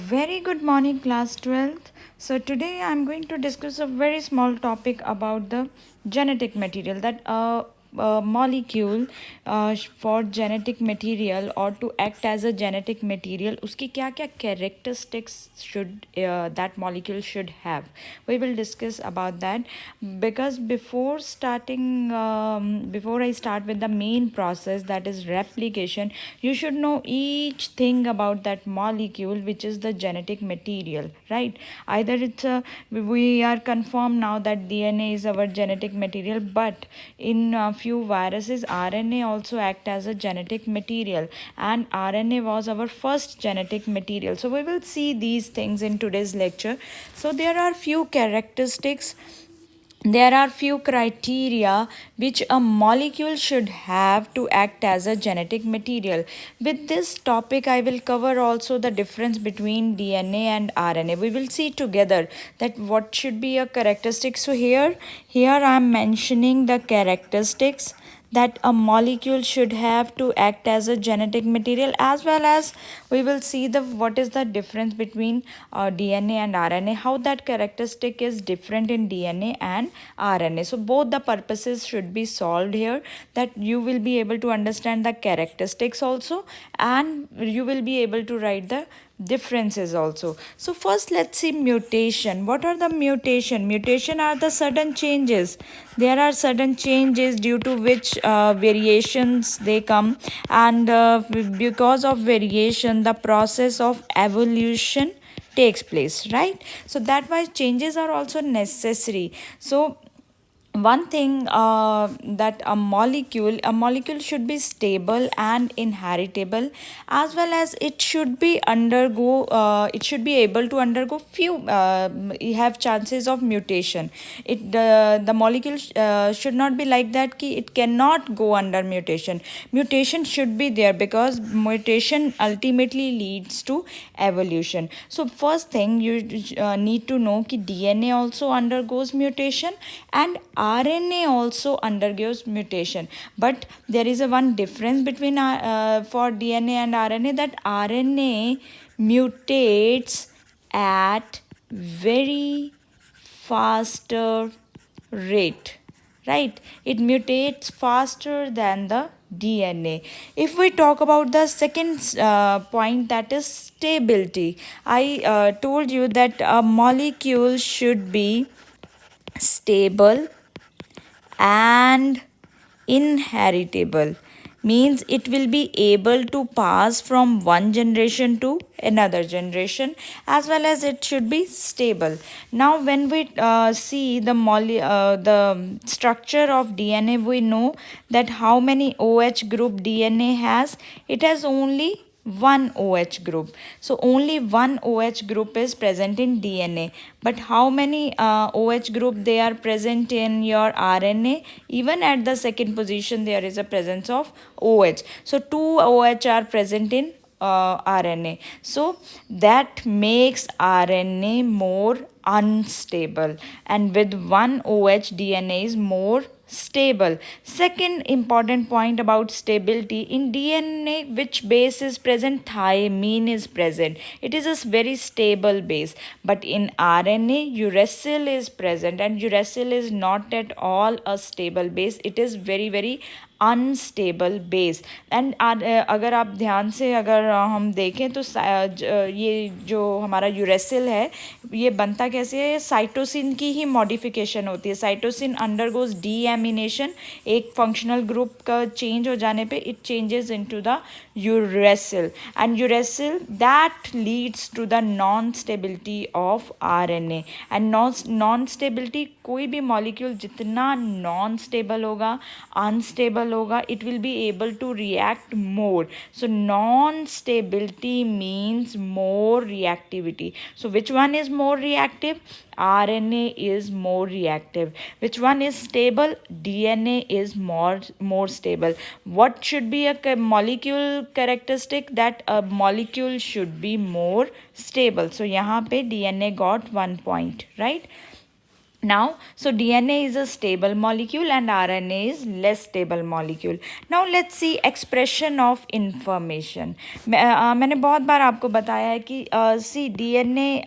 Very good morning, class 12th. So, today I'm going to discuss a very small topic about the genetic material that a molecule for genetic material or to act as a genetic material उसकी क्या क्या characteristics should that molecule should have. We will discuss about that because before I start with the main process, that is replication, you should know each thing about that molecule which is the genetic material, right? Either we are confirmed now that DNA is our genetic material, but in a few viruses RNA also act as a genetic material, and RNA was our first genetic material. So we will see these things in today's lecture. So there are few characteristics, there are few criteria which a molecule should have to act as a genetic material. With this topic, I will cover also the difference between DNA and RNA. We will see together that what should be a characteristic. So here I am mentioning the characteristics that a molecule should have to act as a genetic material, as well as we will see the what is the difference between DNA and RNA, how that characteristic is different in DNA and RNA. So both the purposes should be solved here, that you will be able to understand the characteristics also, and you will be able to write the differences also. So first let's see mutation. What are the mutation are the sudden changes. There are sudden changes due to which variations they come, and because of variation the process of evolution takes place, right? So that why changes are also necessary. So one thing, that a molecule should be stable and inheritable, as well as it should be able to undergo few have chances of mutation. The molecule should not be like that ki it cannot go under mutation should be there, because mutation ultimately leads to evolution. So first thing you need to know ki DNA also undergoes mutation and RNA also undergoes mutation. But there is a one difference between for DNA and RNA, that RNA mutates at very faster rate, right? It mutates faster than the DNA. If we talk about the second point, that is stability, I told you that a molecule should be stable and inheritable, means it will be able to pass from one generation to another generation, as well as it should be stable. Now when we see the structure of DNA, we know that how many OH group DNA has. It has only one OH group. So only one OH group is present in DNA. But how many OH group they are present in your RNA? Even at the second position there is a presence of OH. So two OH are present in RNA. So that makes RNA more unstable, and with one OH DNA is more stable. Second important point about stability, in DNA which base is present? Thymine is present. It is a very stable base. But in RNA uracil is present, and uracil is not at all a stable base. It is very unstable base. And अगर आप ध्यान से अगर हम देखें तो ये जो हमारा यूरेसिल है ये बनता कैसे है? साइटोसिन की ही मॉडिफिकेशन होती है. साइटोसिन अंडरगोज डीएमिनेशन, एक फंक्शनल ग्रुप का चेंज हो जाने पे it changes into the uracil, and uracil that leads to the non stability of RNA. And non stability, कोई भी मॉलिक्यूल जितना नॉन स्टेबल होगा, अनस्टेबल होगा, it will be able to react more. So non-stability means more reactivity. So which one is more reactive? RNA is more reactive. Which one is stable? DNA is more stable. What should be a molecule characteristic? That a molecule should be more stable. So यहाँ पे DNA got 1 point, right? Now, so DNA is a stable molecule and RNA is less stable molecule. Now let's see expression of information. मैंने बहुत बार आपको बताया है कि see DNA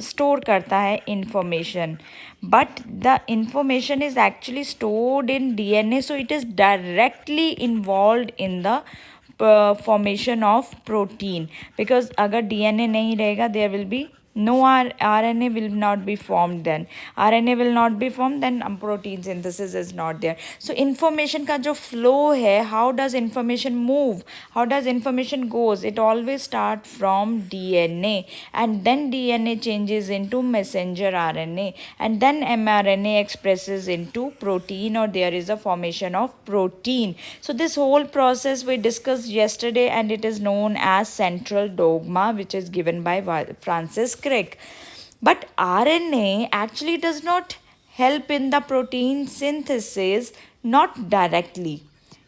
store करता है information, but the information is actually stored in DNA, so it is directly involved in the formation of protein, because अगर DNA नहीं रहेगा there will be no RNA will not be formed, then RNA will not be formed, then protein synthesis is not there. So information का जो flow है, how does information move, how does information goes, it always start from DNA, and then DNA changes into messenger RNA, and then mRNA expresses into protein, or there is a formation of protein. So this whole process we discussed yesterday, and it is known as central dogma, which is given by Francis Crick. But RNA actually does not help in the protein synthesis, not directly.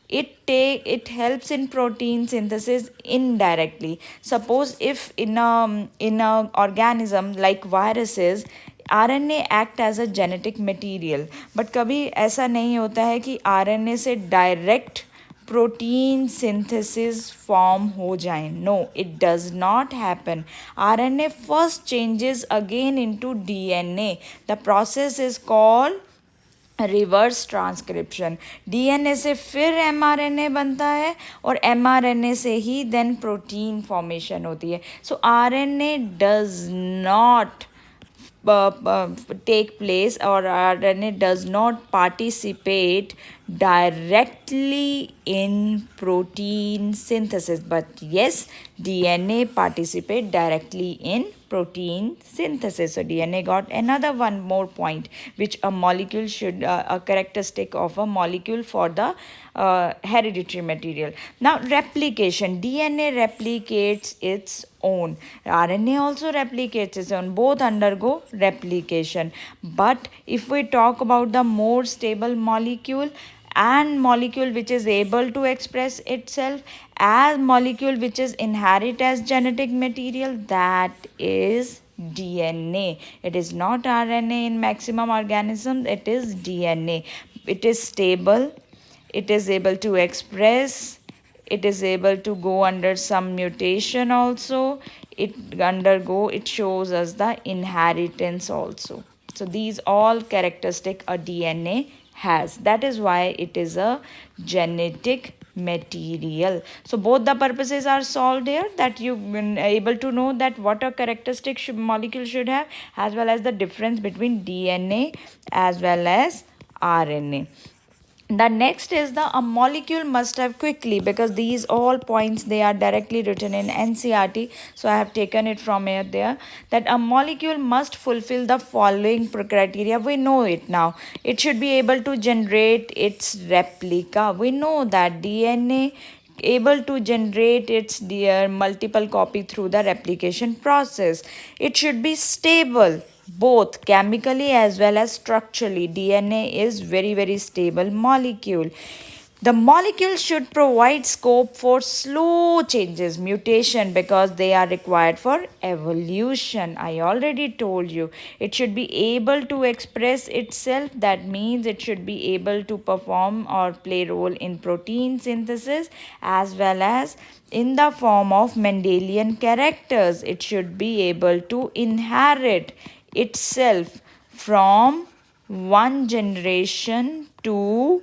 It helps in protein synthesis indirectly. Suppose if in a organism like viruses, RNA act as a genetic material, but कभी ऐसा नहीं होता है कि RNA से direct protein synthesis form हो जाए. No, it does not happen. RNA first changes again into DNA. The process is called reverse transcription. DNA से फिर mRNA बनता है, और mRNA से ही देन प्रोटीन फॉर्मेशन होती है. सो RNA does not take place, or RNA does not participate directly in protein synthesis, but yes, DNA participate directly in protein synthesis. So DNA got another one more point, which a molecule should a characteristic of a molecule for the hereditary material. Now replication, DNA replicates its own, RNA also replicates its own, both undergo replication. But if we talk about the more stable molecule, and molecule which is able to express itself as molecule which is inherit as genetic material, that is DNA. It is not RNA in maximum organisms, it is DNA. It is stable, it is able to express, it is able to go under some mutation also, it shows us the inheritance also. So these all characteristic a DNA has. That is why it is a genetic material. So both the purposes are solved here, that you able to know that what a characteristic molecule should have, as well as the difference between DNA as well as RNA. The next is a molecule must have quickly, because these all points they are directly written in NCERT, so I have taken it from here there, that a molecule must fulfill the following criteria. We know it now. It should be able to generate its replica. We know that DNA able to generate its multiple copy through the replication process. It should be stable, both chemically as well as structurally. DNA is very stable molecule. The molecule should provide scope for slow changes, mutation, because they are required for evolution. I already told you. It should be able to express itself. That means it should be able to perform or play role in protein synthesis, as well as in the form of Mendelian characters. It should be able to inherit itself from one generation to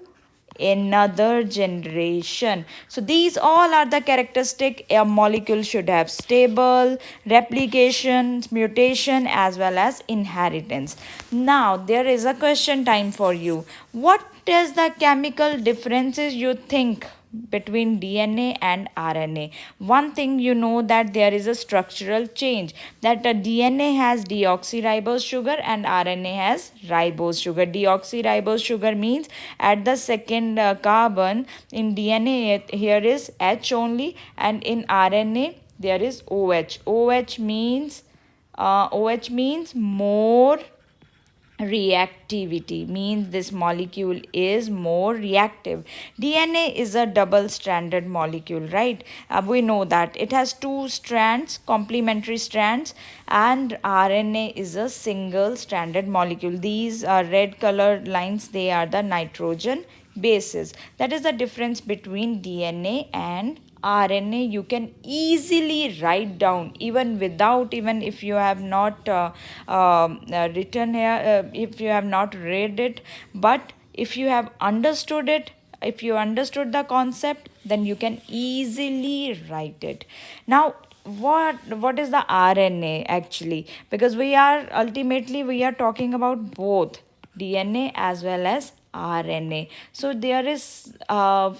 another generation. So these all are the characteristic a molecule should have: stable, replication, mutation, as well as inheritance. Now there is a question time for you. What is the chemical differences you think between DNA and RNA? One thing you know, that there is a structural change, that the DNA has deoxyribose sugar and RNA has ribose sugar. Deoxyribose sugar means at the second carbon in DNA here is H only, and in RNA there is OH. OH means more reactivity, means this molecule is more reactive. DNA is a double stranded molecule, right? We know that it has two strands, complementary strands, and RNA is a single stranded molecule. These are red colored lines, they are the nitrogen bases. That is the difference between DNA and RNA. You can easily write down, even without, even if you have not written here, if you have not read it, but if you have understood it, if you understood the concept, then you can easily write it. Now, what is the RNA actually? Because we are ultimately we are talking about both DNA as well as RNA. So there is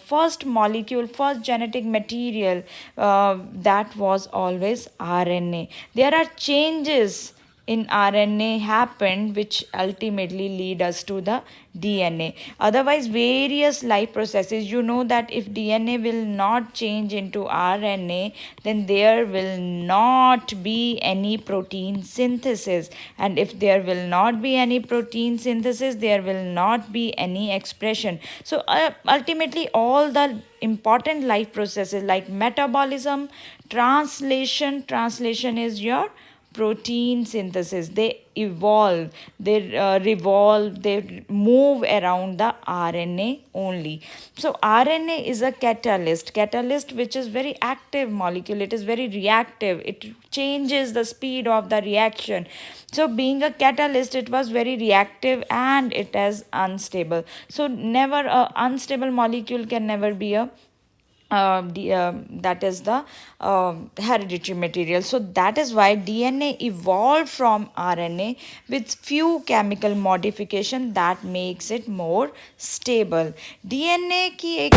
first molecule, first genetic material that was always RNA. There are changes in RNA happened which ultimately lead us to the DNA. Otherwise, various life processes, you know that if DNA will not change into RNA, then there will not be any protein synthesis. And if there will not be any protein synthesis, there will not be any expression. So ultimately, all the important life processes like metabolism, translation is your protein synthesis, they evolve, they revolve, they move around the RNA only. So RNA is a catalyst which is very active molecule, it is very reactive, it changes the speed of the reaction. So being a catalyst, it was very reactive and it is unstable. So never a unstable molecule can never be a that is the hereditary material. So that is why DNA evolved from RNA with few chemical modification that makes it more stable. DNA की एक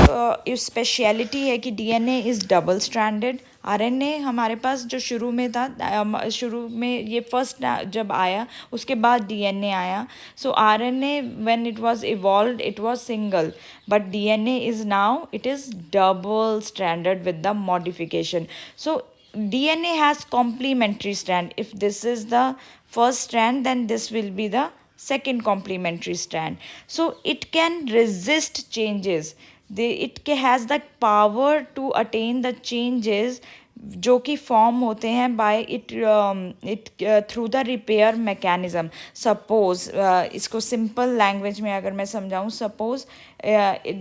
speciality है कि DNA is double stranded. RNA हमारे पास जो शुरू में था, शुरू में ये फर्स्ट जब आया उसके बाद DNA आया. So RNA when it was evolved it was single, but DNA is now it is double stranded with the modification. So DNA has complementary strand. If this is the first strand, then this will be the second complementary strand. So it can resist changes. It has the power to attain the changes जो कि form होते हैं by it through the repair mechanism. Suppose इसको simple language में अगर मैं समझाऊँ, suppose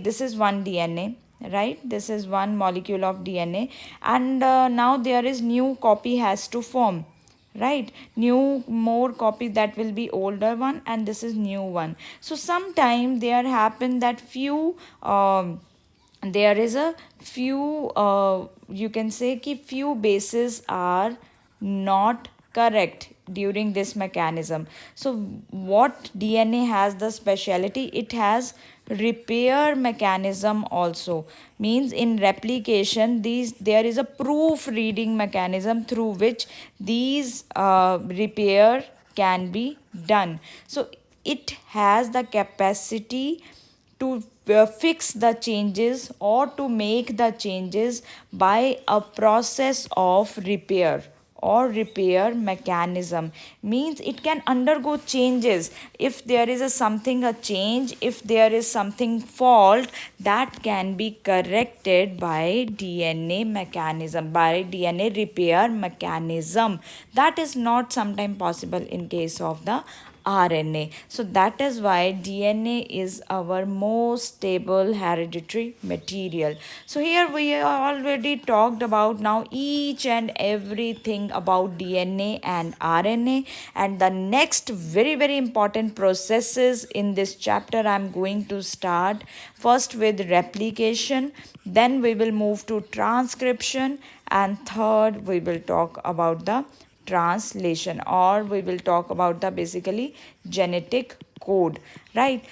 this is one DNA, right? This is one molecule of DNA, and now there is new copy has to form, right? New more copy, that will be older one, and this is new one. So sometime there happen that few there is a few you can say कि few bases are not correct during this mechanism. So what DNA has the speciality, it has repair mechanism also, means in replication these there is a proofreading mechanism through which these repair can be done. So it has the capacity to fix the changes or to make the changes by a process of repair or repair mechanism, means it can undergo changes. If there is a change, if there is something fault, that can be corrected by DNA mechanism, by DNA repair mechanism. That is not sometime possible in case of the RNA. So that is why DNA is our most stable hereditary material. So here we already talked about now each and everything about DNA and RNA, and the next very important processes in this chapter I am going to start first with replication, then we will move to transcription, and third we will talk about the translation, or we will talk about the basically genetic code, right?